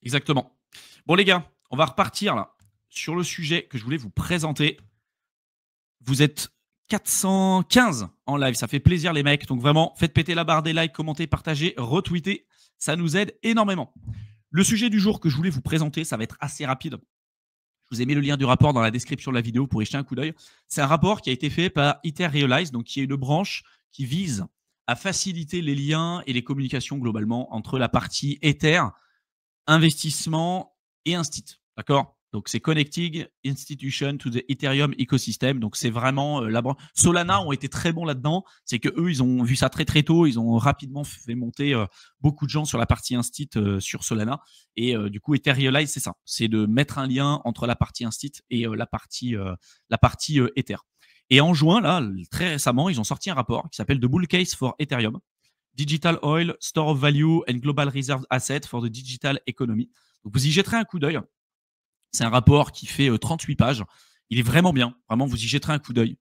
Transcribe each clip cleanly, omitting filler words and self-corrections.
Exactement. Bon les gars, on va repartir là sur le sujet que je voulais vous présenter. Vous êtes 415 en live, ça fait plaisir les mecs. Donc vraiment, faites péter la barre des likes, commentez, partagez, retweetez, ça nous aide énormément. Le sujet du jour que je voulais vous présenter, ça va être assez rapide. Je vous ai mis le lien du rapport dans la description de la vidéo pour y jeter un coup d'œil. C'est un rapport qui a été fait par Ether donc qui est une branche qui vise à faciliter les liens et les communications globalement entre la partie Ether, investissement et instit. D'accord? Donc, c'est Connecting Institution to the Ethereum Ecosystem. Donc, c'est vraiment la branche. Solana ont été très bons là-dedans. C'est que eux, ils ont vu ça très, très tôt. Ils ont rapidement fait monter beaucoup de gens sur la partie instit sur Solana. Et du coup, Etherealize, c'est ça. C'est de mettre un lien entre la partie instit et la partie Ether. Et en juin, là, très récemment, ils ont sorti un rapport qui s'appelle The Bull Case for Ethereum. Digital Oil, Store of Value and Global Reserve Asset for the Digital Economy. Donc, vous y jetterez un coup d'œil. C'est un rapport qui fait 38 pages. Il est vraiment bien. Vraiment, vous y jetterez un coup d'œil.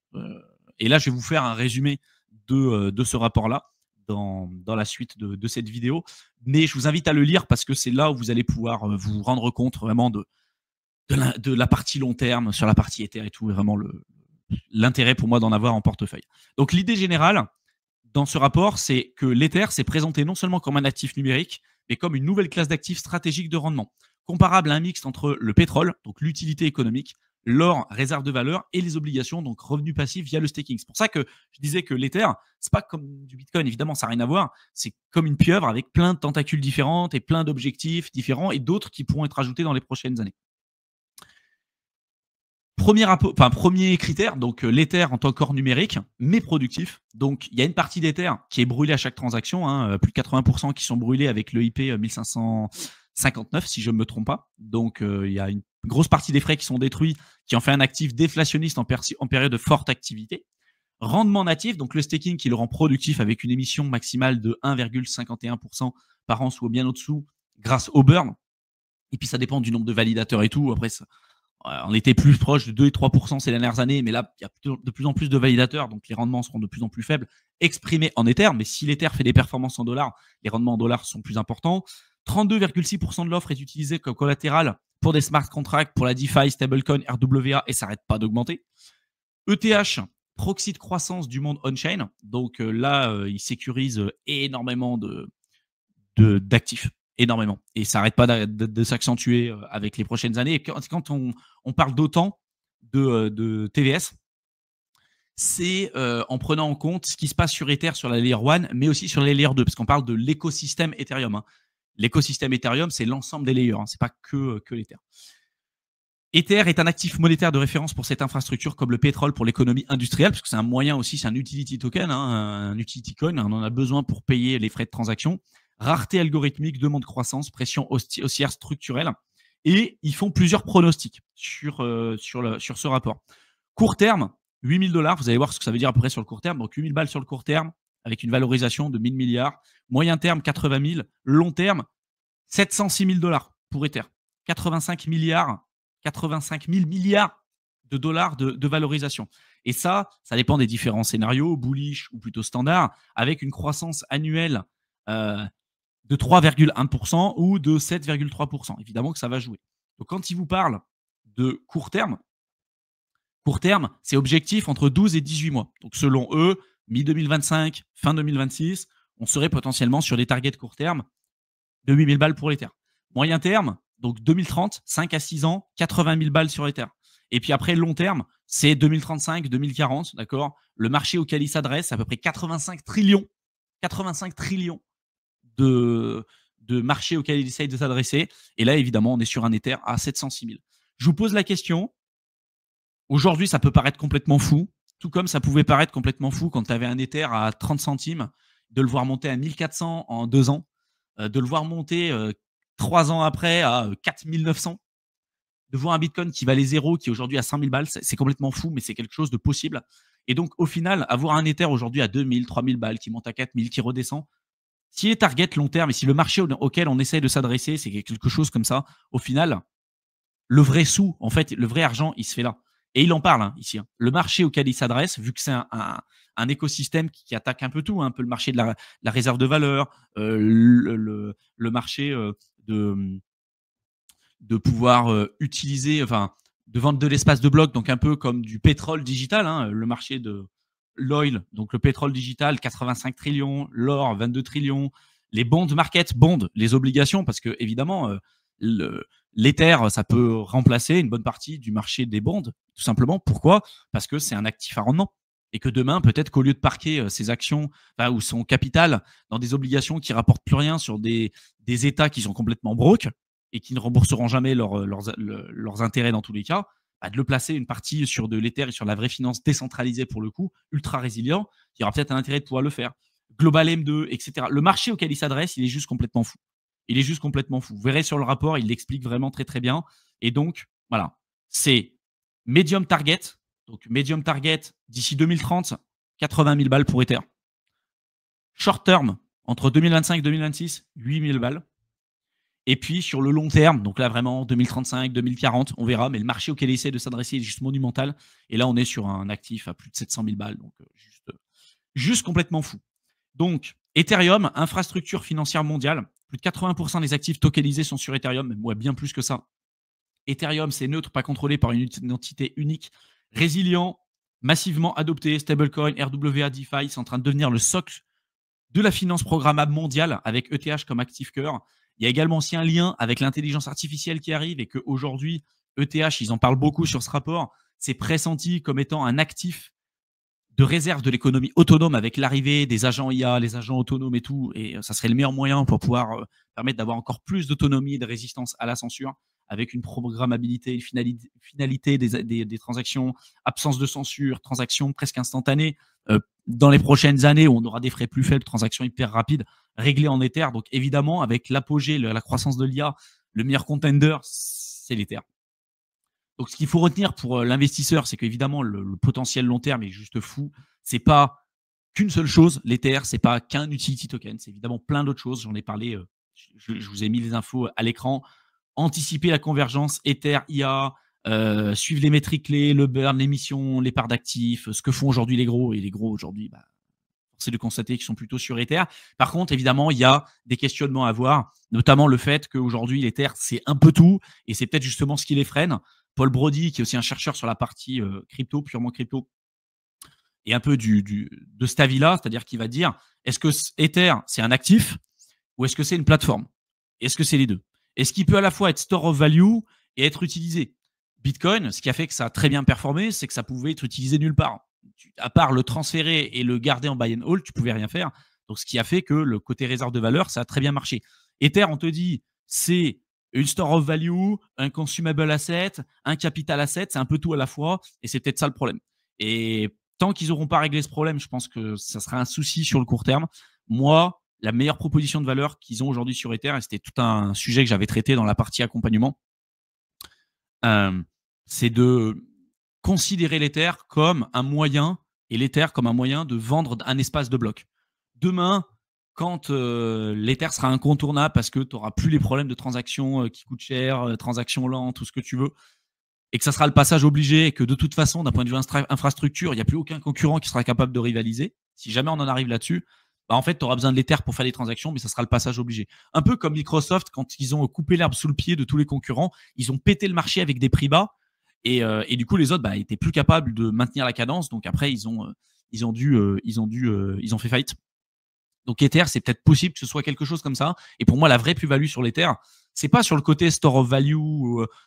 Et là, je vais vous faire un résumé de ce rapport-là dans la suite de cette vidéo. Mais je vous invite à le lire parce que c'est là où vous allez pouvoir vous rendre compte vraiment de la partie long terme sur la partie Ether et tout. Et vraiment l'intérêt pour moi d'en avoir en portefeuille. Donc, l'idée générale dans ce rapport, c'est que l'Ether s'est présenté non seulement comme un actif numérique, mais comme une nouvelle classe d'actifs stratégiques de rendement, comparable à un mix entre le pétrole, donc l'utilité économique, l'or, réserve de valeur, et les obligations, donc revenus passifs via le staking. C'est pour ça que je disais que l'Ether, c'est pas comme du Bitcoin, évidemment, ça n'a rien à voir. C'est comme une pieuvre avec plein de tentacules différentes et plein d'objectifs différents et d'autres qui pourront être ajoutés dans les prochaines années. Premier critère, donc l'Ether en tant que corps numérique, mais productif. Donc, il y a une partie d'Ether qui est brûlée à chaque transaction, hein, plus de 80% qui sont brûlés avec le IP 1559, si je ne me trompe pas. Donc, il y a une grosse partie des frais qui sont détruits, qui en fait un actif déflationniste en période de forte activité. Rendement natif, donc le staking qui le rend productif avec une émission maximale de 1,51% par an, soit bien au-dessous, grâce au burn. Et puis, ça dépend du nombre de validateurs et tout. Après, on était plus proche de 2 et 3% ces dernières années, mais là, il y a de plus en plus de validateurs, donc les rendements seront de plus en plus faibles, exprimés en Ether. Mais si l'Ether fait des performances en dollars, les rendements en dollars sont plus importants. 32,6% de l'offre est utilisée comme collatéral pour des smart contracts, pour la DeFi, stablecoin, RWA, et ça n'arrête pas d'augmenter. ETH, proxy de croissance du monde on-chain. Donc là, il sécurise énormément d'actifs. Énormément. Et ça n'arrête pas de s'accentuer avec les prochaines années. Et quand on parle d'autant de TVS, c'est en prenant en compte ce qui se passe sur Ether, sur la Layer 1, mais aussi sur les Layer 2, parce qu'on parle de l'écosystème Ethereum. Hein. L'écosystème Ethereum, c'est l'ensemble des layers, hein, ce n'est pas que l'Ether. Ether est un actif monétaire de référence pour cette infrastructure comme le pétrole pour l'économie industrielle, parce que c'est un moyen aussi, c'est un utility token, hein, un utility coin, on en a besoin pour payer les frais de transaction. Rareté algorithmique, demande de croissance, pression haussière structurelle. Et ils font plusieurs pronostics sur ce rapport. Court terme, 8 000 $. Vous allez voir ce que ça veut dire à peu près sur le court terme. Donc 8 000 balles sur le court terme, avec une valorisation de 1 000 milliards. Moyen terme, 80 000. Long terme, 706 000 $ pour Ether. 85 000 milliards de dollars de valorisation. Et ça dépend des différents scénarios, bullish ou plutôt standard, avec une croissance annuelle de 3,1% ou de 7,3%. Évidemment que ça va jouer. Donc, quand il vous parle de court terme, c'est objectif entre 12 et 18 mois. Donc, selon eux, mi-2025, fin 2026, on serait potentiellement sur des targets court terme de 8 000 balles pour l'Ether. Moyen terme, donc 2030, 5 à 6 ans, 80 000 balles sur l'Ether. Et puis après, long terme, c'est 2035, 2040, d'accord. Le marché auquel il s'adresse, c'est à peu près 85 trillions de marché auquel il essaye de s'adresser. Et là, évidemment, on est sur un Ether à 706 000. Je vous pose la question. Aujourd'hui, ça peut paraître complètement fou, tout comme ça pouvait paraître complètement fou quand tu avais un Ether à 30 centimes, de le voir monter à 1400 en 2 ans, de le voir monter 3 ans après à 4900, de voir un Bitcoin qui valait 0, qui est aujourd'hui à 5000 balles, c'est complètement fou, mais c'est quelque chose de possible. Et donc, au final, avoir un Ether aujourd'hui à 2000, 3000 balles, qui monte à 4000, qui redescend, si les targets long terme et si le marché auquel on essaye de s'adresser, c'est quelque chose comme ça, au final, le vrai sou, en fait, le vrai argent, il se fait là. Et il en parle hein, ici. Hein. Le marché auquel il s'adresse, vu que c'est un écosystème qui attaque un peu tout, hein, un peu le marché de la réserve de valeur, le marché de pouvoir utiliser, enfin, de vendre de l'espace de bloc, donc un peu comme du pétrole digital, hein, le marché de l'oil, donc le pétrole digital, 85 trillions, l'or, 22 trillions, les bond market, les obligations, parce que évidemment, l'Ether, ça peut remplacer une bonne partie du marché des bonds, tout simplement. Pourquoi? Parce que c'est un actif à rendement. Et que demain, peut-être qu'au lieu de parquer ses actions ou son capital dans des obligations qui rapportent plus rien sur des États qui sont complètement broke et qui ne rembourseront jamais leurs intérêts dans tous les cas, de le placer une partie sur de l'Ether et sur la vraie finance décentralisée pour le coup, ultra résilient, il y aura peut-être un intérêt de pouvoir le faire. Global M2, etc. Le marché auquel il s'adresse, il est juste complètement fou. Il est juste complètement fou. Vous verrez sur le rapport, il l'explique vraiment très très bien. Et donc, voilà, c'est medium target. Donc, medium target, d'ici 2030, 80 000 balles pour Ether. Short term, entre 2025 et 2026, 8 000 balles. Et puis, sur le long terme, donc là, vraiment, 2035, 2040, on verra. Mais le marché auquel il essaie de s'adresser est juste monumental. Et là, on est sur un actif à plus de 700 000 balles. Donc, juste complètement fou. Donc, Ethereum, infrastructure financière mondiale. Plus de 80% des actifs tokenisés sont sur Ethereum, mais bien plus que ça. Ethereum, c'est neutre, pas contrôlé par une entité unique, résilient, massivement adopté, stablecoin, RWA, DeFi, c'est en train de devenir le socle de la finance programmable mondiale avec ETH comme actif cœur. Il y a également aussi un lien avec l'intelligence artificielle qui arrive et qu'aujourd'hui, ETH, ils en parlent beaucoup sur ce rapport, c'est pressenti comme étant un actif de réserve de l'économie autonome avec l'arrivée des agents IA, les agents autonomes et tout. Et ça serait le meilleur moyen pour pouvoir permettre d'avoir encore plus d'autonomie et de résistance à la censure avec une programmabilité, une finalité des transactions, absence de censure, transactions presque instantanées. Dans les prochaines années, où on aura des frais plus faibles, transactions hyper rapides, réglées en Ether. Donc évidemment, avec l'apogée, la croissance de l'IA, le meilleur contender, c'est l'Ether. Donc, ce qu'il faut retenir pour l'investisseur, c'est qu'évidemment, le potentiel long terme est juste fou. C'est pas qu'une seule chose, l'Ether, c'est pas qu'un utility token, c'est évidemment plein d'autres choses. J'en ai parlé, je vous ai mis les infos à l'écran. Anticiper la convergence Ether, IA, suivre les métriques clés, le burn, l'émission, les parts d'actifs, ce que font aujourd'hui les gros. Et les gros aujourd'hui, c'est de constater qu'ils sont plutôt sur Ether. Par contre, évidemment, il y a des questionnements à avoir, notamment le fait qu'aujourd'hui, l'Ether, c'est un peu tout, et c'est peut-être justement ce qui les freine. Paul Brody, qui est aussi un chercheur sur la partie crypto, purement crypto, et un peu de Stavila, c'est-à-dire qu'il va dire, est-ce que Ether, c'est un actif ou est-ce que c'est une plateforme? Est-ce que c'est les deux? Est-ce qu'il peut à la fois être store of value et être utilisé? Bitcoin, ce qui a fait que ça a très bien performé, c'est que ça pouvait être utilisé nulle part. À part le transférer et le garder en buy and hold, tu pouvais rien faire. Donc, ce qui a fait que le côté réserve de valeur, ça a très bien marché. Ether, on te dit, c'est une store of value, un consumable asset, un capital asset, c'est un peu tout à la fois, et c'est peut-être ça le problème. Et tant qu'ils n'auront pas réglé ce problème, je pense que ça sera un souci sur le court terme. Moi, la meilleure proposition de valeur qu'ils ont aujourd'hui sur Ether, et c'était tout un sujet que j'avais traité dans la partie accompagnement, c'est de considérer l'Ether comme un moyen, et l'Ether comme un moyen de vendre un espace de bloc. Demain, quand l'Ether sera incontournable parce que tu n'auras plus les problèmes de transactions qui coûtent cher, transactions lentes, tout ce que tu veux, et que ça sera le passage obligé, et que de toute façon, d'un point de vue infrastructure, il n'y a plus aucun concurrent qui sera capable de rivaliser, si jamais on en arrive là-dessus, en fait, tu auras besoin de l'Ether pour faire des transactions, mais ça sera le passage obligé. Un peu comme Microsoft, quand ils ont coupé l'herbe sous le pied de tous les concurrents, ils ont pété le marché avec des prix bas, et du coup, les autres étaient plus capables de maintenir la cadence. Donc après, ils ont fait faillite. Donc Ether, c'est peut-être possible que ce soit quelque chose comme ça. Et pour moi, la vraie plus-value sur l'Ether, c'est pas sur le côté store of value,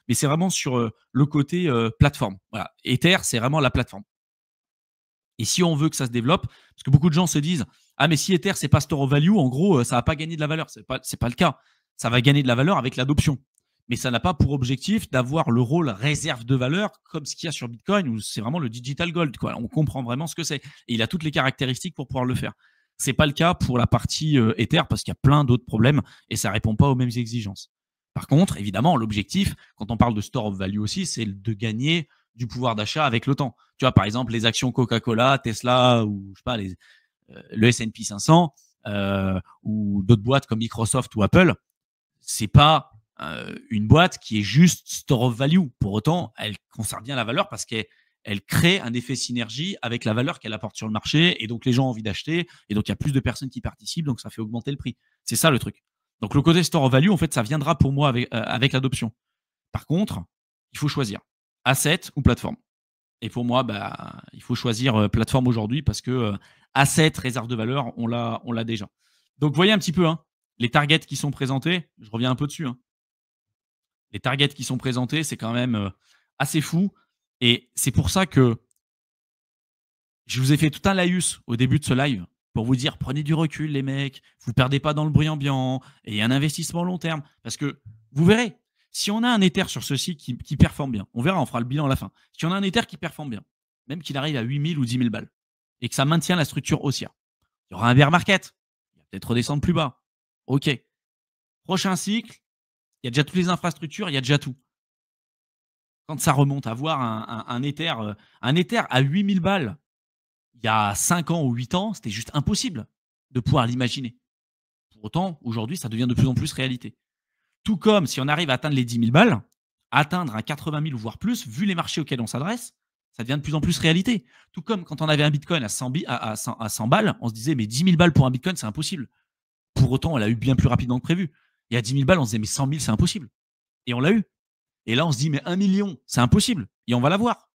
mais c'est vraiment sur le côté plateforme. Voilà. Ether, c'est vraiment la plateforme. Et si on veut que ça se développe, parce que beaucoup de gens se disent, ah mais si Ether c'est pas store of value, en gros ça va pas gagner de la valeur. C'est pas le cas. Ça va gagner de la valeur avec l'adoption, mais ça n'a pas pour objectif d'avoir le rôle réserve de valeur comme ce qu'il y a sur Bitcoin, où c'est vraiment le digital gold, quoi. On comprend vraiment ce que c'est, et il a toutes les caractéristiques pour pouvoir le faire. C'est pas le cas pour la partie Ether parce qu'il y a plein d'autres problèmes et ça répond pas aux mêmes exigences. Par contre, évidemment, l'objectif, quand on parle de store of value aussi, c'est de gagner du pouvoir d'achat avec le temps. Tu vois, par exemple, les actions Coca-Cola, Tesla ou je sais pas, le S&P 500 ou d'autres boîtes comme Microsoft ou Apple, c'est pas une boîte qui est juste store of value. Pour autant, elle conserve bien la valeur parce qu'elle crée un effet synergie avec la valeur qu'elle apporte sur le marché, et donc les gens ont envie d'acheter, et donc il y a plus de personnes qui participent, donc ça fait augmenter le prix. C'est ça le truc. Donc le côté store of value, en fait, ça viendra pour moi avec l'adoption. Par contre, il faut choisir asset ou plateforme. Et pour moi, il faut choisir plateforme aujourd'hui parce que asset, réserve de valeur, on l'a déjà. Donc, voyez un petit peu les targets qui sont présentés. Je reviens un peu dessus. Les targets qui sont présentés, c'est quand même assez fou. Et c'est pour ça que je vous ai fait tout un laïus au début de ce live pour vous dire prenez du recul, les mecs, vous ne perdez pas dans le bruit ambiant et un investissement long terme. Parce que vous verrez, si on a un Ether sur ceci qui performe bien, on verra, on fera le bilan à la fin. Si on a un Ether qui performe bien, même qu'il arrive à 8 000 ou 10 000 balles et que ça maintient la structure haussière, il y aura un bear market, il va peut-être redescendre plus bas. OK. Prochain cycle, il y a déjà toutes les infrastructures, il y a déjà tout. Quand ça remonte à voir un Ether à 8 000 balles, il y a 5 ans ou 8 ans, c'était juste impossible de pouvoir l'imaginer. Pour autant, aujourd'hui, ça devient de plus en plus réalité. Tout comme si on arrive à atteindre les 10 000 balles, atteindre un 80 000 voire plus, vu les marchés auxquels on s'adresse, ça devient de plus en plus réalité. Tout comme quand on avait un Bitcoin à 100 balles, on se disait mais 10 000 balles pour un Bitcoin, c'est impossible. Pour autant, on l'a eu bien plus rapidement que prévu. Et à 10 000 balles, on se disait mais 100 000, c'est impossible. Et on l'a eu. Et là, on se dit mais 1 million, c'est impossible. Et on va l'avoir.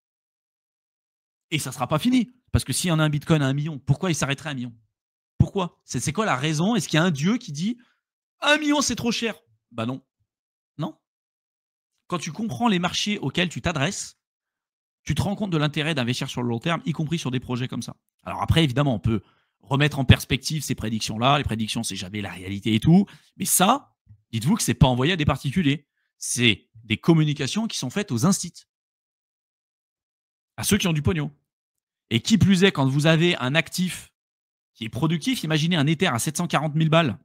Et ça ne sera pas fini. Parce que s'il y en a un Bitcoin à 1 million, pourquoi il s'arrêterait à 1 million? Pourquoi? C'est quoi la raison? Est-ce qu'il y a un dieu qui dit 1 million, c'est trop cher? Bah non. Non. Quand tu comprends les marchés auxquels tu t'adresses, tu te rends compte de l'intérêt d'investir sur le long terme, y compris sur des projets comme ça. Alors après, évidemment, on peut remettre en perspective ces prédictions-là. Les prédictions, c'est jamais la réalité et tout. Mais ça, dites-vous que ce n'est pas envoyé à des particuliers. C'est des communications qui sont faites aux instituts, à ceux qui ont du pognon. Et qui plus est, quand vous avez un actif qui est productif, imaginez un Ether à 740 000 balles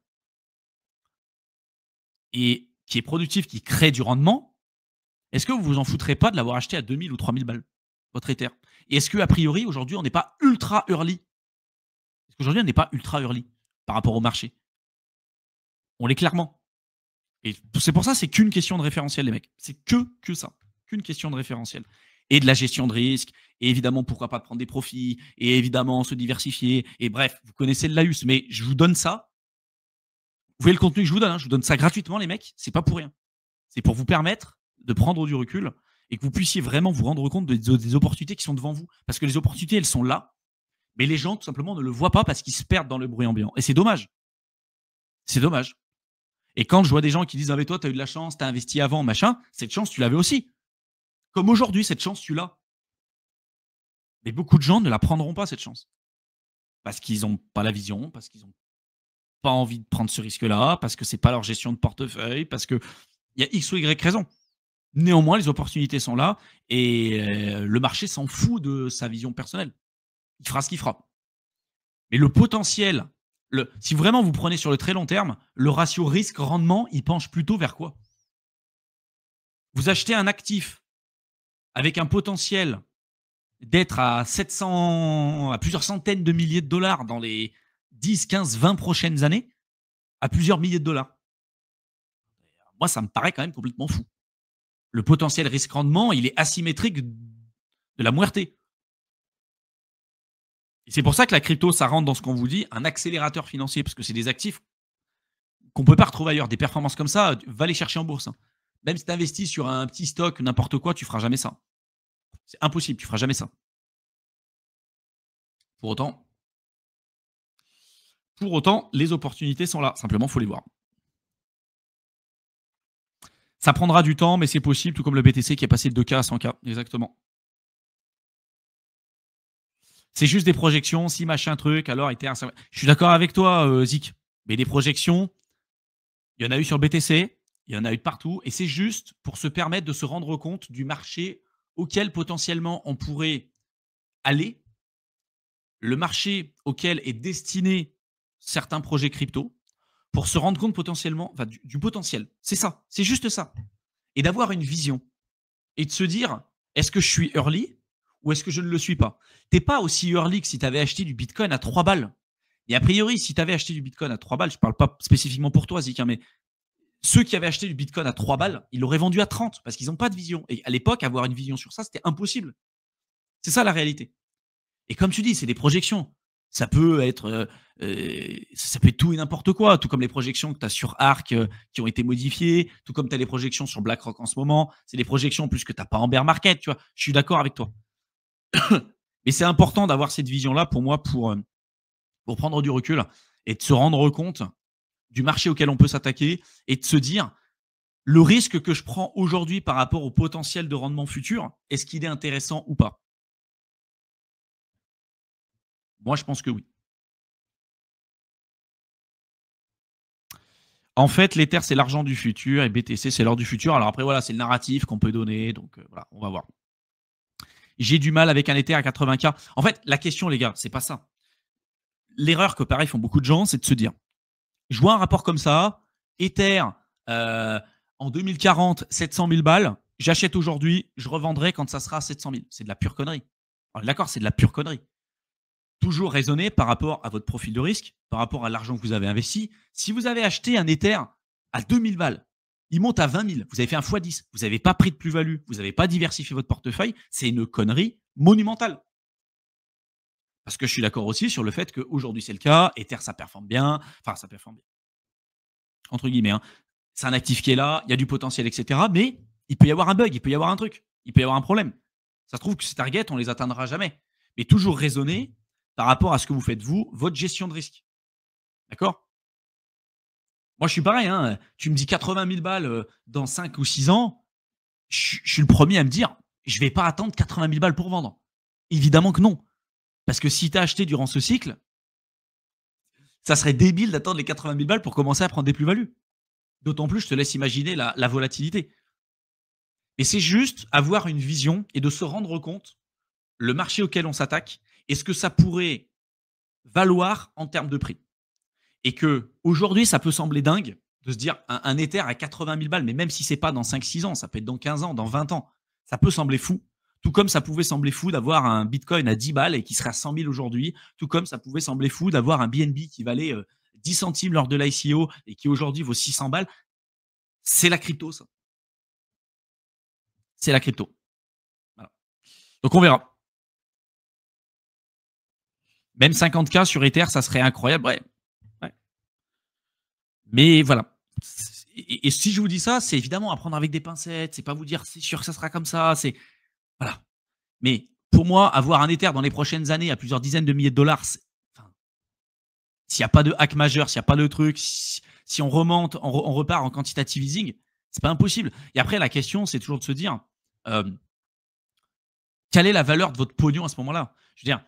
et qui est productif, qui crée du rendement, est-ce que vous vous en foutrez pas de l'avoir acheté à 2 000 ou 3 000 balles, votre Ether? Et est-ce qu'a priori, aujourd'hui, on n'est pas ultra early? Est-ce qu'aujourd'hui, on n'est pas ultra early par rapport au marché? On l'est clairement. Et c'est pour ça, c'est qu'une question de référentiel, les mecs. C'est que ça. Qu'une question de référentiel. Et de la gestion de risque. Et évidemment, pourquoi pas de prendre des profits. Et évidemment, se diversifier. Et bref, vous connaissez le laïus. Mais je vous donne ça. Vous voyez le contenu que je vous donne. Je vous donne ça gratuitement, les mecs. C'est pas pour rien. C'est pour vous permettre de prendre du recul et que vous puissiez vraiment vous rendre compte des opportunités qui sont devant vous. Parce que les opportunités, elles sont là. Mais les gens, tout simplement, ne le voient pas parce qu'ils se perdent dans le bruit ambiant. Et c'est dommage. C'est dommage. Et quand je vois des gens qui disent « Ah mais toi, tu as eu de la chance, tu as investi avant, machin », cette chance, tu l'avais aussi. Comme aujourd'hui, cette chance, tu l'as. Mais beaucoup de gens ne la prendront pas, cette chance. Parce qu'ils n'ont pas la vision, parce qu'ils n'ont pas envie de prendre ce risque-là, parce que ce n'est pas leur gestion de portefeuille, parce qu'il y a X ou Y raison. Néanmoins, les opportunités sont là et le marché s'en fout de sa vision personnelle. Il fera ce qu'il fera. Mais le potentiel, si vraiment vous prenez sur le très long terme, le ratio risque-rendement, il penche plutôt vers quoi? Vous achetez un actif avec un potentiel d'être à plusieurs centaines de milliers de dollars dans les 10, 15, 20 prochaines années, à plusieurs milliers de dollars. Moi, ça me paraît quand même complètement fou. Le potentiel risque-rendement, il est asymétrique de la muerte. Et c'est pour ça que la crypto, ça rentre dans ce qu'on vous dit, un accélérateur financier, parce que c'est des actifs qu'on ne peut pas retrouver ailleurs. Des performances comme ça, va les chercher en bourse. Même si tu investis sur un petit stock, n'importe quoi, tu ne feras jamais ça. C'est impossible, tu ne feras jamais ça. Pour autant, les opportunités sont là. Simplement, il faut les voir. Ça prendra du temps, mais c'est possible, tout comme le BTC qui est passé de 2K à 100K. Exactement. C'est juste des projections, si machin truc, alors Ether. Je suis d'accord avec toi, Zik. Mais des projections, il y en a eu sur BTC, il y en a eu de partout. Et c'est juste pour se permettre de se rendre compte du marché auquel potentiellement on pourrait aller, le marché auquel est destiné certains projets crypto, pour se rendre compte potentiellement, du potentiel. C'est ça, c'est juste ça. Et d'avoir une vision. Et de se dire, est-ce que je suis early ou est-ce que je ne le suis pas? Tu n'es pas aussi early que si tu avais acheté du Bitcoin à 3 balles. Et a priori, si tu avais acheté du Bitcoin à 3 balles, je ne parle pas spécifiquement pour toi, Zik, mais ceux qui avaient acheté du Bitcoin à 3 balles, ils l'auraient vendu à 30 parce qu'ils n'ont pas de vision. Et à l'époque, avoir une vision sur ça, c'était impossible. C'est ça la réalité. Et comme tu dis, c'est des projections. Ça peut être, ça peut être tout et n'importe quoi, tout comme les projections que tu as sur Arc, qui ont été modifiées, tout comme tu as les projections sur BlackRock en ce moment. C'est des projections en plus que tu as pas en bear market, tu vois? Je suis d'accord avec toi. Mais c'est important d'avoir cette vision-là pour moi pour prendre du recul et de se rendre compte du marché auquel on peut s'attaquer et de se dire: «Le risque que je prends aujourd'hui par rapport au potentiel de rendement futur, est-ce qu'il est intéressant ou pas?» Moi, je pense que oui. En fait, l'Ether, c'est l'argent du futur et BTC, c'est l'or du futur. Alors après, voilà, c'est le narratif qu'on peut donner. Donc voilà, on va voir. J'ai du mal avec un Ether à 80K. En fait, la question, les gars, c'est pas ça. L'erreur que pareil font beaucoup de gens, c'est de se dire, je vois un rapport comme ça, Ether euh, en 2040, 700 000 balles, j'achète aujourd'hui, je revendrai quand ça sera 700 000. C'est de la pure connerie. D'accord, c'est de la pure connerie. Toujours raisonner par rapport à votre profil de risque, par rapport à l'argent que vous avez investi. Si vous avez acheté un Ether à 2000 balles, il monte à 20 000, vous avez fait un x10, vous n'avez pas pris de plus-value, vous n'avez pas diversifié votre portefeuille, c'est une connerie monumentale. Parce que je suis d'accord aussi sur le fait qu'aujourd'hui c'est le cas, Ether ça performe bien, enfin ça performe bien, entre guillemets. Hein. C'est un actif qui est là, il y a du potentiel, etc. Mais il peut y avoir un bug, il peut y avoir un truc, il peut y avoir un problème. Ça se trouve que ces targets, on les atteindra jamais. Mais toujours raisonner par rapport à ce que vous faites vous, votre gestion de risque. D'accord? Moi, je suis pareil. Hein. Tu me dis 80 000 balles dans 5 ou 6 ans, je suis le premier à me dire, je ne vais pas attendre 80 000 balles pour vendre. Évidemment que non. Parce que si tu as acheté durant ce cycle, ça serait débile d'attendre les 80 000 balles pour commencer à prendre des plus-values. D'autant plus, je te laisse imaginer la volatilité. Et c'est juste avoir une vision et de se rendre compte le marché auquel on s'attaque et ce que ça pourrait valoir en termes de prix. Et que aujourd'hui, ça peut sembler dingue de se dire un Ether à 80 000 balles, mais même si c'est pas dans 5-6 ans, ça peut être dans 15 ans, dans 20 ans, ça peut sembler fou. Tout comme ça pouvait sembler fou d'avoir un Bitcoin à 10 balles et qui serait à 100 000 aujourd'hui. Tout comme ça pouvait sembler fou d'avoir un BNB qui valait 10 centimes lors de l'ICO et qui aujourd'hui vaut 600 balles. C'est la crypto, ça. C'est la crypto. Voilà. Donc on verra. Même 50K sur Ether, ça serait incroyable. Ouais. Ouais. Mais voilà. Et si je vous dis ça, c'est évidemment à prendre avec des pincettes. C'est pas vous dire c'est sûr que ça sera comme ça. C'est voilà. Mais pour moi, avoir un Ether dans les prochaines années à plusieurs dizaines de milliers de dollars, enfin, s'il n'y a pas de hack majeur, s'il n'y a pas de truc, si on remonte, on repart en quantitative easing, c'est pas impossible. Et après, la question, c'est toujours de se dire euh, quelle est la valeur de votre pognon à ce moment-là. Je veux dire,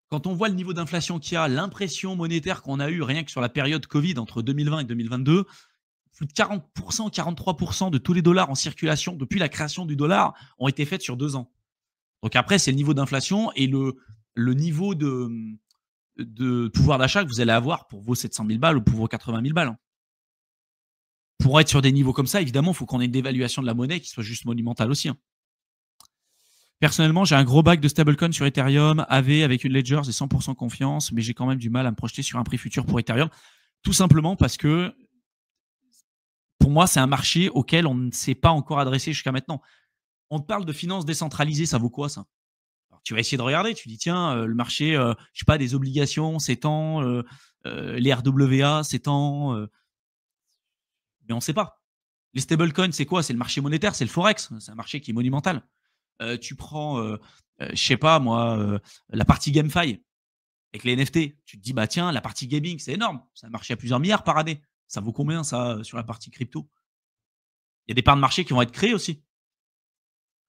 quand on voit le niveau d'inflation qu'il y a, l'impression monétaire qu'on a eu rien que sur la période Covid entre 2020 et 2022, plus de 40%, 43% de tous les dollars en circulation depuis la création du dollar ont été faits sur 2 ans. Donc après, c'est le niveau d'inflation et le niveau de pouvoir d'achat que vous allez avoir pour vos 700 000 balles ou pour vos 80 000 balles. Hein. Pour être sur des niveaux comme ça, évidemment, il faut qu'on ait une dévaluation de la monnaie qui soit juste monumentale aussi. Hein. Personnellement, j'ai un gros bac de stablecoin sur Ethereum, AV avec une Ledger, j'ai 100% confiance, mais j'ai quand même du mal à me projeter sur un prix futur pour Ethereum. Tout simplement parce que pour moi, c'est un marché auquel on ne s'est pas encore adressé jusqu'à maintenant. On te parle de finances décentralisées, ça vaut quoi ça? Alors, tu vas essayer de regarder, tu dis tiens, le marché, je sais pas, des obligations, c'est tant, les RWA, c'est tant, mais on ne sait pas. Les stablecoins, c'est quoi? C'est le marché monétaire, c'est le forex, c'est un marché qui est monumental. Tu prends, je sais pas moi, la partie GameFi avec les NFT. Tu te dis bah tiens, la partie gaming, c'est énorme, ça a marché à plusieurs milliards par année. Ça vaut combien ça sur la partie crypto? Il y a des parts de marché qui vont être créées aussi.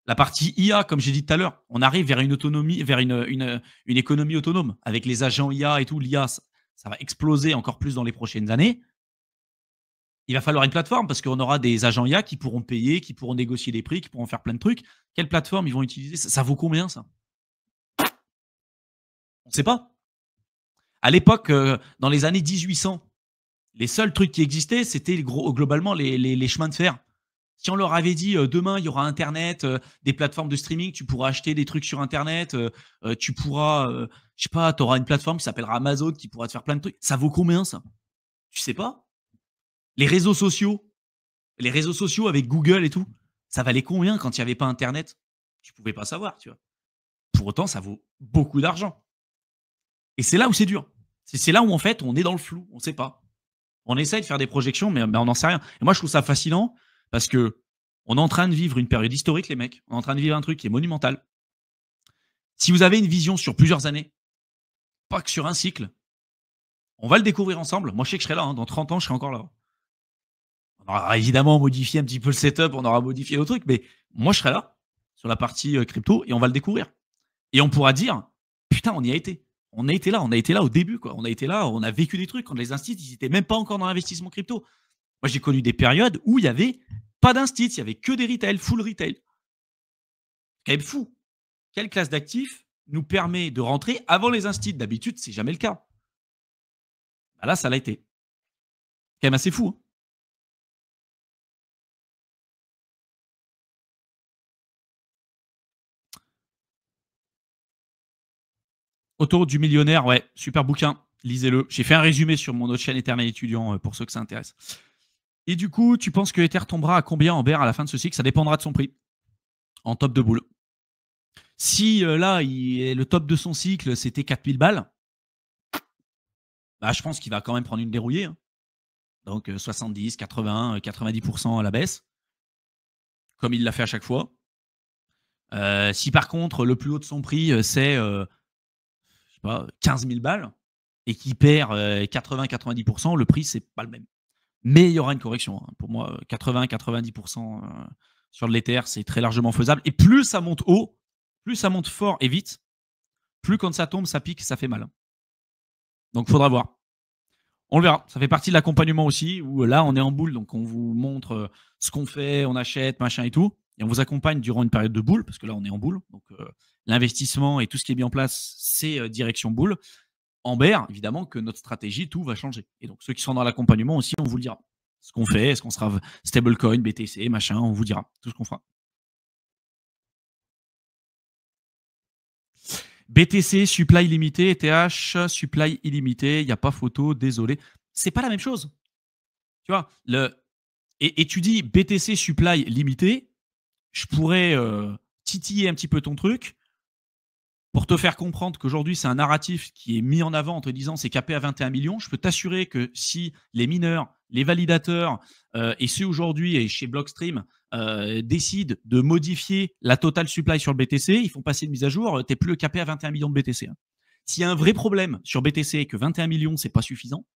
La partie IA, comme j'ai dit tout à l'heure, on arrive vers une autonomie, vers une économie autonome. Avec les agents IA et tout, l'IA, ça va exploser encore plus dans les prochaines années. Il va falloir une plateforme parce qu'on aura des agents IA qui pourront payer, qui pourront négocier des prix, qui pourront faire plein de trucs. Quelle plateforme ils vont utiliser? Ça vaut combien ça? On ne sait pas. À l'époque, dans les années 1800, les seuls trucs qui existaient, c'était globalement les chemins de fer. Si on leur avait dit demain il y aura Internet, des plateformes de streaming, tu pourras acheter des trucs sur Internet, tu pourras, je sais pas, tu auras une plateforme qui s'appellera Amazon qui pourra te faire plein de trucs. Ça vaut combien ça? Tu sais pas? Les réseaux sociaux avec Google et tout, ça valait combien quand il n'y avait pas Internet? Tu pouvais pas savoir, tu vois. Pour autant, ça vaut beaucoup d'argent. Et c'est là où c'est dur. C'est là où, en fait, on est dans le flou. On ne sait pas. On essaye de faire des projections, mais on n'en sait rien. Et moi, je trouve ça fascinant parce que on est en train de vivre une période historique, les mecs. On est en train de vivre un truc qui est monumental. Si vous avez une vision sur plusieurs années, pas que sur un cycle, on va le découvrir ensemble. Moi, je sais que je serai là. Dans 30 ans, je serai encore là. On aura évidemment modifié un petit peu le setup, on aura modifié le truc, mais moi, je serai là sur la partie crypto et on va le découvrir. Et on pourra dire, putain, on y a été. On a été là au début, quoi. On a été là, on a vécu des trucs. Quand les instituts, ils n'étaient même pas encore dans l'investissement crypto. Moi, j'ai connu des périodes où il n'y avait pas d'instit, il n'y avait que des retail, full retail. C'est quand même fou. Quelle classe d'actifs nous permet de rentrer avant les instits? D'habitude, c'est jamais le cas. Bah là, ça l'a été. C'est quand même assez fou. Hein. Autour du millionnaire, ouais, super bouquin, lisez-le. J'ai fait un résumé sur mon autre chaîne Éternel étudiant pour ceux que ça intéresse. Et du coup, tu penses que Ether tombera à combien en bear à la fin de ce cycle? Ça dépendra de son prix en top de boule. Si là, le top de son cycle, c'était 4000 balles, bah, je pense qu'il va quand même prendre une dérouillée. Hein. Donc 70, 80, 90% à la baisse, comme il l'a fait à chaque fois. Si par contre, le plus haut de son prix, c'est 15 000 balles, et qu'il perd 80-90%, le prix, c'est pas le même. Mais il y aura une correction. Hein. Pour moi, 80-90% sur l'Ether, c'est très largement faisable. Et plus ça monte haut, plus ça monte fort et vite, plus quand ça tombe, ça pique, ça fait mal. Donc, il faudra voir. On le verra. Ça fait partie de l'accompagnement aussi, où là, on est en boule. Donc, on vous montre ce qu'on fait, on achète, machin et tout. Et on vous accompagne durant une période de boule, parce que là, on est en boule. Donc, l'investissement et tout ce qui est mis en place, c'est direction boule. En bear, évidemment que notre stratégie, tout va changer. Et donc, ceux qui sont dans l'accompagnement aussi, on vous le dira. Ce qu'on fait, est-ce qu'on sera stablecoin, BTC, machin, on vous dira tout ce qu'on fera. BTC, supply illimité, ETH, supply illimité, il n'y a pas photo, désolé. C'est pas la même chose. Tu vois, et tu dis BTC, supply limité, je pourrais titiller un petit peu ton truc pour te faire comprendre qu'aujourd'hui, c'est un narratif qui est mis en avant en te disant c'est capé à 21 millions. Je peux t'assurer que si les mineurs, les validateurs et ceux aujourd'hui et chez Blockstream décident de modifier la total supply sur le BTC, ils font passer une mise à jour, tu n'es plus capé à 21 millions de BTC. Hein. S'il y a un vrai problème sur BTC et que 21 millions, c'est pas suffisant,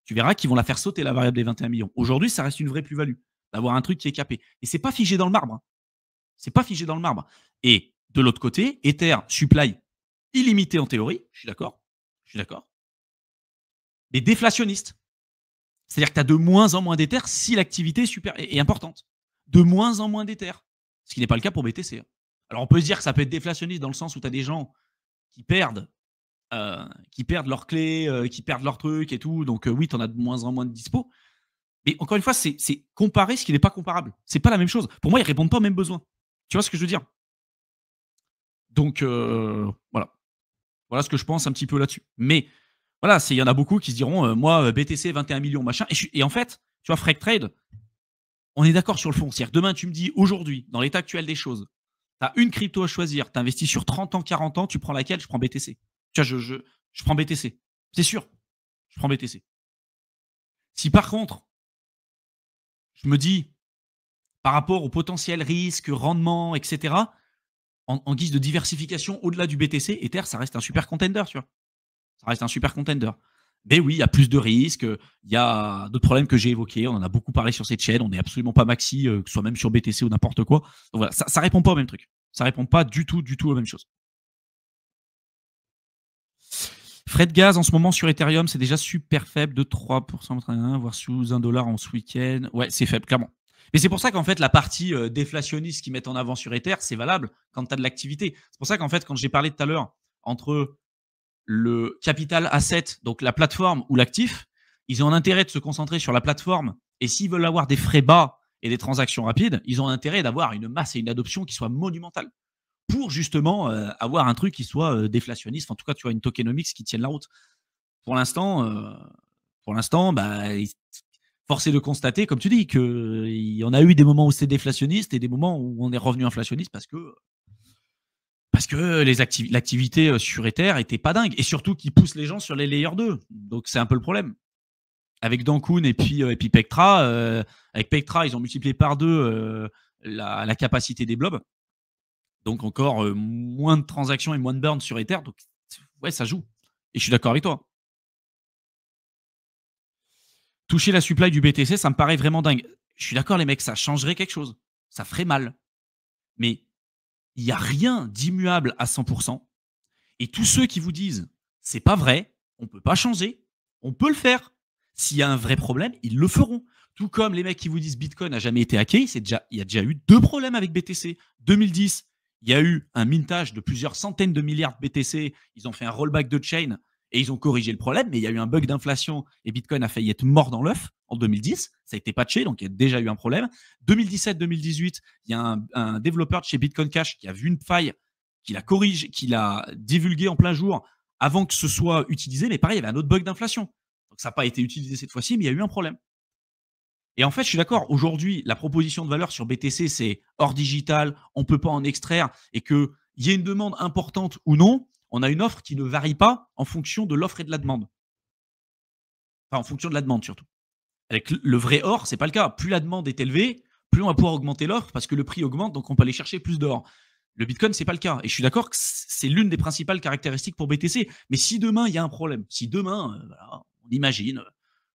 tu verras qu'ils vont la faire sauter la variable des 21 millions. Aujourd'hui, ça reste une vraie plus-value d'avoir un truc qui est capé. Et c'est pas figé dans le marbre. Hein. C'est pas figé dans le marbre. Et de l'autre côté, Ether supply illimité en théorie, je suis d'accord, mais déflationniste. C'est-à-dire que tu as de moins en moins d'Ether si l'activité est importante. De moins en moins d'Ether. Ce qui n'est pas le cas pour BTC. Alors on peut se dire que ça peut être déflationniste dans le sens où tu as des gens qui perdent leurs clés, qui perdent leurs trucs et tout. Donc oui, tu en as de moins en moins de dispo. Mais encore une fois, c'est comparer ce qui n'est pas comparable. C'est pas la même chose. Pour moi, ils répondent pas aux mêmes besoins. Tu vois ce que je veux dire? Donc voilà. Voilà ce que je pense un petit peu là-dessus. Mais voilà, il y en a beaucoup qui se diront, moi, BTC, 21 millions, machin. Et en fait, tu vois, Freak Trade, on est d'accord sur le fond. C'est-à-dire, demain, tu me dis, aujourd'hui, dans l'état actuel des choses, tu as une crypto à choisir, tu investis sur 30 ans, 40 ans, tu prends laquelle? Je prends BTC. Tu vois, je prends BTC. C'est sûr. Je prends BTC. Si par contre, je me dis, par rapport au potentiel risque, rendement, etc., en guise de diversification au-delà du BTC, Ether, ça reste un super contender, tu vois. Ça reste un super contender. Mais oui, il y a plus de risques, il y a d'autres problèmes que j'ai évoqués, on en a beaucoup parlé sur cette chaîne, on n'est absolument pas maxi, que ce soit même sur BTC ou n'importe quoi. Donc voilà, ça ne répond pas au même truc. Ça répond pas du tout aux mêmes choses. Frais de gaz en ce moment sur Ethereum, c'est déjà super faible, de 3%, voire sous $1 en ce week-end. Ouais, c'est faible, clairement. Mais c'est pour ça qu'en fait, la partie déflationniste qu'ils mettent en avant sur Ether, c'est valable quand tu as de l'activité. C'est pour ça qu'en fait, quand j'ai parlé tout à l'heure entre le capital asset, donc la plateforme ou l'actif, ils ont un intérêt de se concentrer sur la plateforme. Et s'ils veulent avoir des frais bas et des transactions rapides, ils ont intérêt d'avoir une masse et une adoption qui soit monumentale pour justement avoir un truc qui soit déflationniste. En tout cas, tu vois, une tokenomics qui tienne la route. Pour l'instant, bah, force est de constater, comme tu dis, qu'il y en a eu des moments où c'était déflationniste et des moments où on est revenu inflationniste parce que Parce que l'activité sur Ether était pas dingue. Et surtout qu'ils poussent les gens sur les layers 2. Donc c'est un peu le problème. Avec Dankun et puis Pectra, avec Pectra, ils ont multiplié par 2 la capacité des blobs. Donc encore moins de transactions et moins de burn sur Ether. Donc ouais, ça joue. Et je suis d'accord avec toi. Toucher la supply du BTC, ça me paraît vraiment dingue. Je suis d'accord, les mecs, ça changerait quelque chose. Ça ferait mal. Mais il n'y a rien d'immuable à 100%. Et tous ceux qui vous disent c'est pas vrai, on ne peut pas changer, on peut le faire. S'il y a un vrai problème, ils le feront. Tout comme les mecs qui vous disent Bitcoin n'a jamais été hacké, il y a déjà eu 2 problèmes avec BTC. 2010, il y a eu un mintage de plusieurs centaines de milliards de BTC. Ils ont fait un rollback de chain et ils ont corrigé le problème, mais il y a eu un bug d'inflation et Bitcoin a failli être mort dans l'œuf en 2010. Ça a été patché, donc il y a déjà eu un problème. 2017-2018, il y a un développeur de chez Bitcoin Cash qui a vu une faille, qui la corrige, qui l'a divulguée en plein jour avant que ce soit utilisé. Mais pareil, il y avait un autre bug d'inflation. Donc ça n'a pas été utilisé cette fois-ci, mais il y a eu un problème. Et en fait, je suis d'accord. Aujourd'hui, la proposition de valeur sur BTC, c'est hors digital, on ne peut pas en extraire, et qu'il y ait une demande importante ou non, on a une offre qui ne varie pas en fonction de l'offre et de la demande. Enfin, en fonction de la demande surtout. Avec le vrai or, ce n'est pas le cas. Plus la demande est élevée, plus on va pouvoir augmenter l'offre parce que le prix augmente, donc on peut aller chercher plus d'or. Le Bitcoin, ce n'est pas le cas. Et je suis d'accord que c'est l'une des principales caractéristiques pour BTC. Mais si demain, il y a un problème, si demain, voilà, on imagine,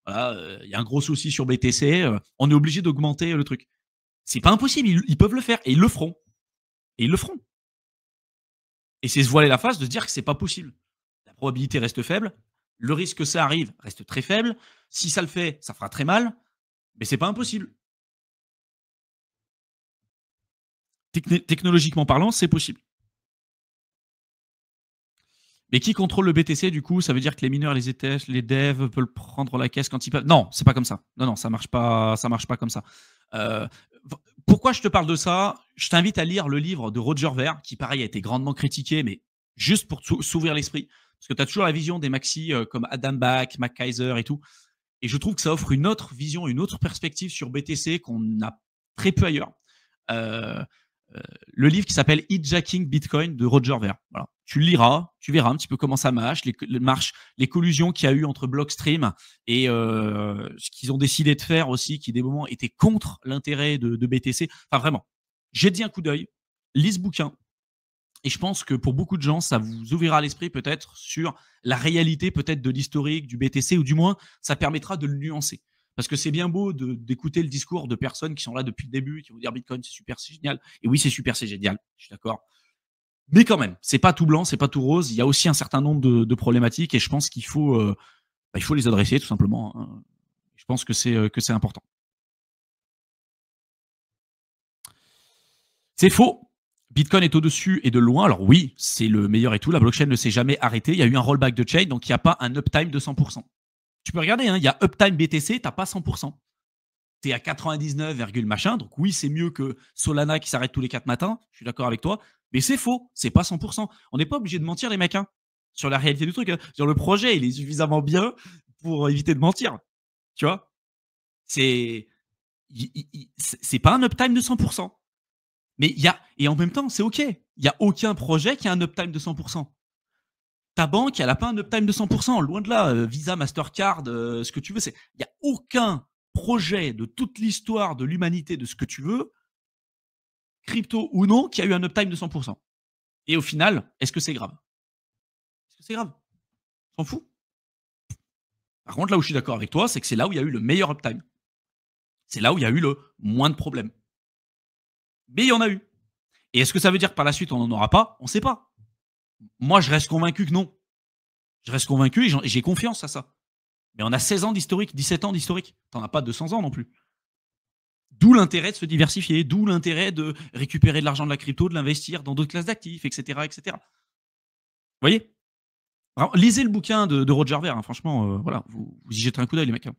voilà, y a un gros souci sur BTC, on est obligé d'augmenter le truc. C'est pas impossible, ils peuvent le faire et ils le feront. Et ils le feront. Et c'est se voiler la face de se dire que c'est pas possible. La probabilité reste faible, le risque que ça arrive reste très faible. Si ça le fait, ça fera très mal, mais c'est pas impossible. Technologiquement parlant, c'est possible. Mais qui contrôle le BTC, du coup, ça veut dire que les mineurs, les ETF, les devs peuvent prendre la caisse quand ils peuvent. Non, c'est pas comme ça. Non, ça marche pas comme ça. Pourquoi je te parle de ça? Je t'invite à lire le livre de Roger Ver, qui, pareil, a été grandement critiqué, mais juste pour s'ouvrir l'esprit. Parce que tu as toujours la vision des maxis comme Adam Back, Mac Kaiser et tout. Et je trouve que ça offre une autre vision, une autre perspective sur BTC qu'on a très peu ailleurs. Le livre qui s'appelle Hijacking Bitcoin de Roger Ver. Voilà. Tu le liras, tu verras un petit peu comment ça marche, les collusions qu'il y a eu entre Blockstream et ce qu'ils ont décidé de faire aussi, qui des moments étaient contre l'intérêt de BTC. Enfin vraiment, j'ai dit un coup d'œil, lis ce bouquin. Et je pense que pour beaucoup de gens, ça vous ouvrira l'esprit peut-être sur la réalité peut-être de l'historique du BTC, ou du moins, ça permettra de le nuancer. Parce que c'est bien beau d'écouter le discours de personnes qui sont là depuis le début, qui vont dire Bitcoin, c'est super, c'est génial. Et oui, c'est super, c'est génial, je suis d'accord. Mais quand même, c'est pas tout blanc, c'est pas tout rose. Il y a aussi un certain nombre de problématiques et je pense qu'il faut, il faut les adresser tout simplement. Hein. Je pense que c'est important. C'est faux. Bitcoin est au-dessus et de loin. Alors oui, c'est le meilleur et tout. La blockchain ne s'est jamais arrêtée. Il y a eu un rollback de chain, donc il n'y a pas un uptime de 100%. Tu peux regarder, hein, il y a uptime BTC, tu n'as pas 100%. Tu es à 99, machin. Donc oui, c'est mieux que Solana qui s'arrête tous les 4 matins. Je suis d'accord avec toi. Mais c'est faux. C'est pas 100%. On n'est pas obligé de mentir, les mecs, hein, sur la réalité du truc. Hein. Sur le projet, il est suffisamment bien pour éviter de mentir. Tu vois, c'est pas un uptime de 100%. Mais il y a, et en même temps, c'est OK. Il n'y a aucun projet qui a un uptime de 100%. Ta banque, elle n'a pas un uptime de 100%. Loin de là, Visa, Mastercard, ce que tu veux. Il n'y a aucun projet de toute l'histoire de l'humanité, de ce que tu veux, crypto ou non, qui a eu un uptime de 100%. Et au final, est-ce que c'est grave? Est-ce que c'est grave? S'en fout. Par contre, là où je suis d'accord avec toi, c'est que c'est là où il y a eu le meilleur uptime. C'est là où il y a eu le moins de problèmes. Mais il y en a eu. Et est-ce que ça veut dire que par la suite, on n'en aura pas? On ne sait pas. Moi, je reste convaincu que non. Je reste convaincu et j'ai confiance à ça. Mais on a 16 ans d'historique, 17 ans d'historique. T'en as pas 200 ans non plus. D'où l'intérêt de se diversifier, d'où l'intérêt de récupérer de l'argent de la crypto, de l'investir dans d'autres classes d'actifs, etc., etc. Vous voyez? Alors, lisez le bouquin de Roger Ver, hein, franchement, voilà, vous y jetez un coup d'œil, les mecs. Hein.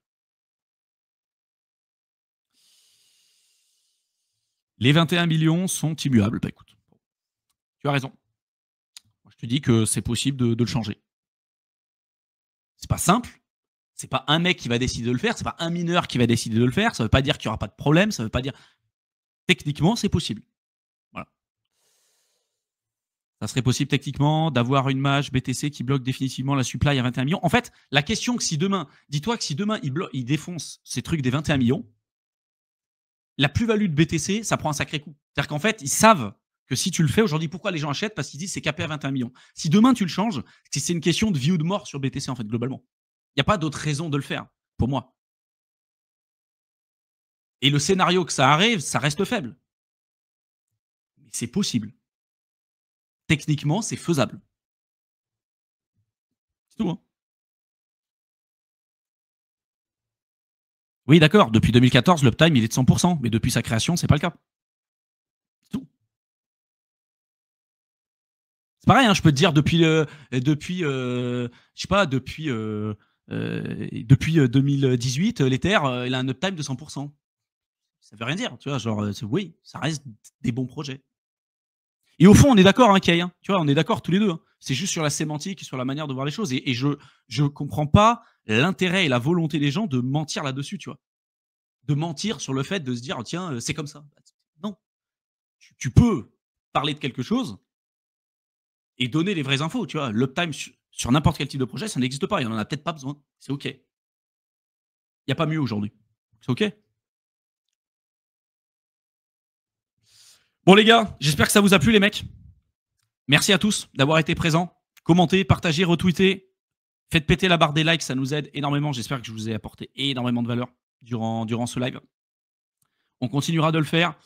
Les 21 millions sont immuables. Bah écoute, tu as raison. Je te dis que c'est possible de le changer. C'est pas simple. C'est pas un mec qui va décider de le faire. C'est pas un mineur qui va décider de le faire. Ça veut pas dire qu'il y aura pas de problème. Ça veut pas dire. Techniquement, c'est possible. Voilà. Ça serait possible techniquement d'avoir une mage BTC qui bloque définitivement la supply à 21 millions. En fait, la question que si demain, dis-toi que si demain il défonce ces trucs des 21 millions, la plus-value de BTC, ça prend un sacré coup. C'est-à-dire qu'en fait, ils savent que si tu le fais aujourd'hui, pourquoi les gens achètent? Parce qu'ils disent c'est capé à 21 millions. Si demain tu le changes, c'est une question de vie ou de mort sur BTC en fait globalement. Il n'y a pas d'autre raison de le faire pour moi. Et le scénario que ça arrive, ça reste faible. Mais c'est possible. Techniquement, c'est faisable. C'est tout. Hein. Oui, d'accord. Depuis 2014, l'uptime, il est de 100%. Mais depuis sa création, c'est pas le cas. C'est tout. C'est pareil, hein, je peux te dire depuis, je sais pas, depuis 2018, l'Ether, il a un uptime de 100%. Ça veut rien dire, tu vois, genre, oui, ça reste des bons projets. Et au fond, on est d'accord, hein, Kay, hein, tu vois, on est d'accord tous les deux. Hein. C'est juste sur la sémantique et sur la manière de voir les choses. Et je comprends pas l'intérêt et la volonté des gens de mentir là-dessus, tu vois. De mentir sur le fait de se dire, tiens, c'est comme ça. Non. Tu peux parler de quelque chose et donner les vraies infos, tu vois. L'uptime sur n'importe quel type de projet, ça n'existe pas. Il n'en a peut-être pas besoin. C'est OK. Il n'y a pas mieux aujourd'hui. C'est OK. Bon, les gars, j'espère que ça vous a plu, les mecs. Merci à tous d'avoir été présents. Commentez, partagez, retweetez. Faites péter la barre des likes, ça nous aide énormément. J'espère que je vous ai apporté énormément de valeur durant ce live. On continuera de le faire.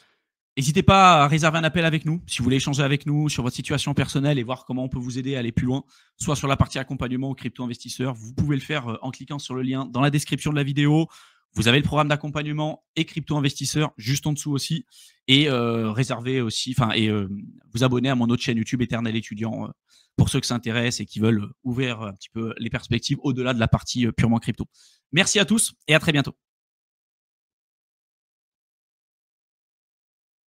N'hésitez pas à réserver un appel avec nous si vous voulez échanger avec nous sur votre situation personnelle et voir comment on peut vous aider à aller plus loin, soit sur la partie accompagnement aux crypto-investisseurs. Vous pouvez le faire en cliquant sur le lien dans la description de la vidéo. Vous avez le programme d'accompagnement et crypto-investisseurs juste en dessous aussi. Et réservez aussi, vous abonner à mon autre chaîne YouTube Éternel Étudiant pour ceux que ça intéresse et qui veulent ouvrir un petit peu les perspectives au-delà de la partie purement crypto. Merci à tous et à très bientôt.